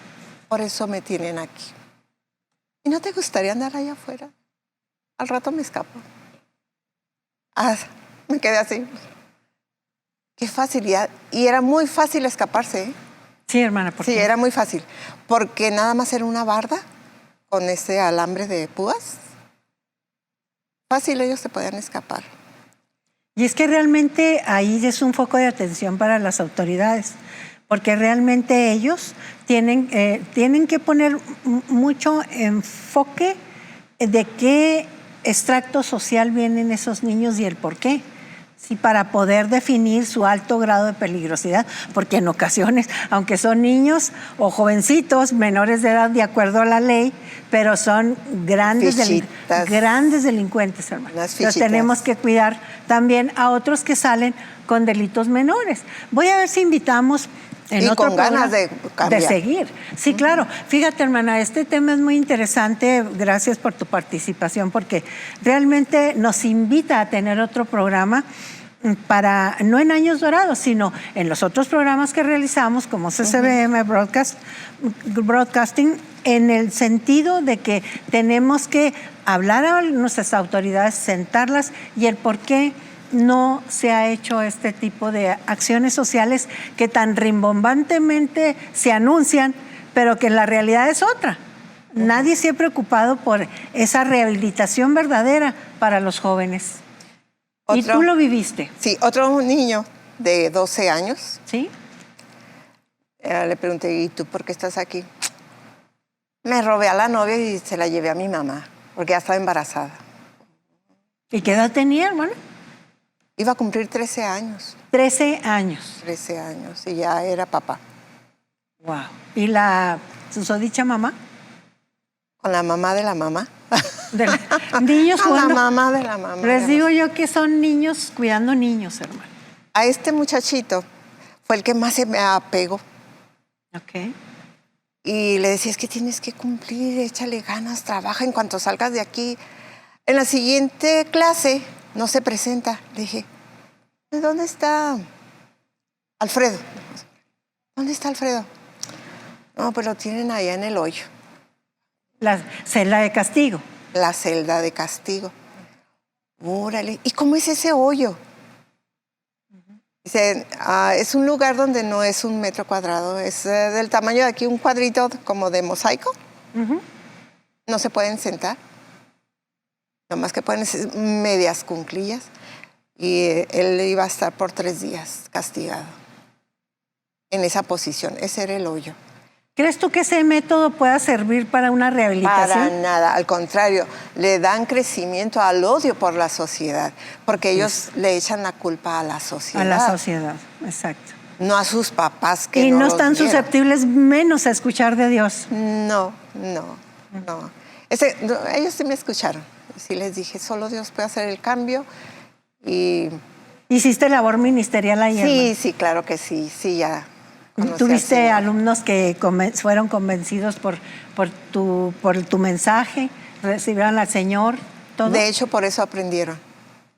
Por eso me tienen aquí. ¿Y no te gustaría andar allá afuera? Al rato me escapo. Me quedé así. Qué facilidad. Y era muy fácil escaparse, ¿eh? Sí, hermana, ¿por qué? Sí, era muy fácil. Porque nada más era una barda con ese alambre de púas. Fácil ellos se podían escapar. Y es que realmente ahí es un foco de atención para las autoridades, porque realmente ellos tienen que poner mucho enfoque de qué extracto social vienen esos niños y el por qué. Sí, para poder definir su alto grado de peligrosidad, porque en ocasiones, aunque son niños o jovencitos, menores de edad de acuerdo a la ley, pero son grandes delincuentes, hermano. Entonces tenemos que cuidar también a otros que salen con delitos menores. Voy a ver si invitamos en otro con ganas de cambiar. De seguir. Sí, claro. Fíjate, hermana, este tema es muy interesante. Gracias por tu participación, porque realmente nos invita a tener otro programa para, no en Años Dorados, sino en los otros programas que realizamos, como CCBM Broadcasting, en el sentido de que tenemos que hablar a nuestras autoridades, sentarlas y el por qué no se ha hecho este tipo de acciones sociales que tan rimbombantemente se anuncian, pero que la realidad es otra. Nadie se ha preocupado por esa rehabilitación verdadera para los jóvenes. ¿Y tú lo viviste? Sí, otro niño de 12 años. ¿Sí? Le pregunté, ¿y tú por qué estás aquí? Me robé a la novia y se la llevé a mi mamá, porque ya estaba embarazada. ¿Y qué edad tenía, hermano? Iba a cumplir 13 años. 13 años. 13 años y ya era papá. Wow. ¿Y la susodicha mamá? Con la mamá de la mamá. Niños con jugando. la mamá de la mamá. Les digo yo que son niños cuidando niños, hermano. A este muchachito fue el que más se me apegó. Ok. Y le decía, es que tienes que cumplir, échale ganas, trabaja en cuanto salgas de aquí. En la siguiente clase no se presenta. Le dije, ¿dónde está Alfredo? ¿Dónde está Alfredo? No, pues lo tienen allá en el hoyo. La celda de castigo. La celda de castigo. Órale, ¿y cómo es ese hoyo? Dice, es un lugar donde no es 1 metro cuadrado, es del tamaño de aquí un cuadrito como de mosaico. No se pueden sentar. Nomás que pueden ser medias cunclillas. Y él iba a estar por 3 días castigado. En esa posición, ese era el hoyo. ¿Crees tú que ese método pueda servir para una rehabilitación? Para nada, al contrario, le dan crecimiento al odio por la sociedad, porque ellos le echan la culpa a la sociedad. A la sociedad, exacto. No a sus papás que y no no los están vieron. susceptibles menos a escuchar de Dios. No. Ellos sí me escucharon. Sí les dije, solo Dios puede hacer el cambio y ¿Hiciste labor ministerial ahí? Sí, sí, claro que sí, sí, ya. ¿Tuviste alumnos que fueron convencidos por tu mensaje? ¿Recibieron al Señor? ¿Todo? De hecho, por eso aprendieron.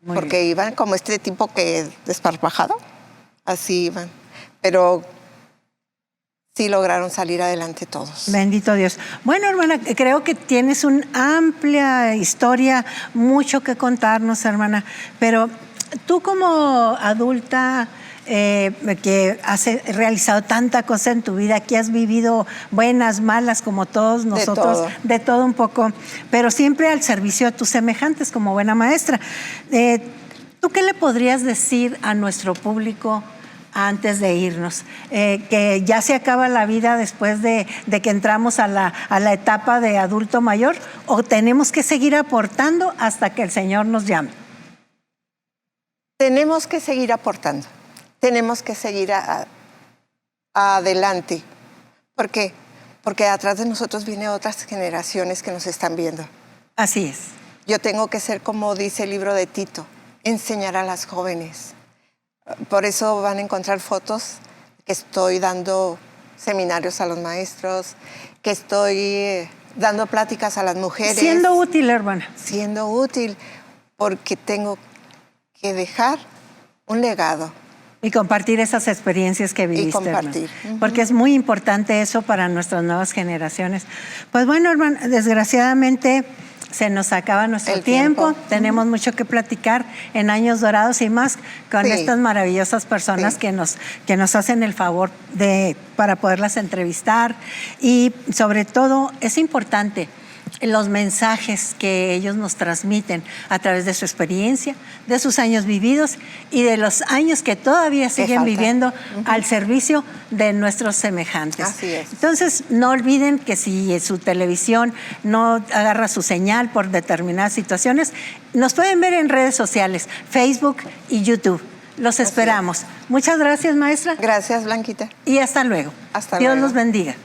Porque iban como este tipo que desparpajado. Así iban. Pero sí lograron salir adelante todos. Bendito Dios. Bueno, hermana, creo que tienes una amplia historia, mucho que contarnos, hermana. Pero tú como adulta que has realizado tanta cosa en tu vida, que has vivido buenas, malas, como todos nosotros, de todo un poco, pero siempre al servicio de tus semejantes como buena maestra. ¿Tú qué le podrías decir a nuestro público antes de irnos? Que ya se acaba la vida después de que entramos a la etapa de adulto mayor, ¿o tenemos que seguir aportando hasta que el Señor nos llame? Tenemos que seguir aportando. Tenemos que seguir adelante. ¿Por qué? Porque atrás de nosotros vienen otras generaciones que nos están viendo. Así es. Yo tengo que ser, como dice el libro de Tito, enseñar a las jóvenes. Por eso van a encontrar fotos que estoy dando seminarios a los maestros, que estoy dando pláticas a las mujeres. Siendo útil, hermana. Siendo útil, porque tengo que dejar un legado. Y compartir esas experiencias que viviste. Y compartir. Porque es muy importante eso para nuestras nuevas generaciones. Pues bueno, hermana, desgraciadamente se nos acaba nuestro tiempo. Tenemos mucho que platicar en Años Dorados y más con estas maravillosas personas que nos hacen el favor para poderlas entrevistar. Y sobre todo es importante los mensajes que ellos nos transmiten a través de su experiencia, de sus años vividos y de los años que todavía siguen viviendo al servicio de nuestros semejantes. Así es. Entonces, no olviden que si su televisión no agarra su señal por determinadas situaciones, nos pueden ver en redes sociales, Facebook y YouTube. Los esperamos. Muchas gracias, maestra. Gracias, Blanquita. Y hasta luego. Hasta Dios luego. los bendiga.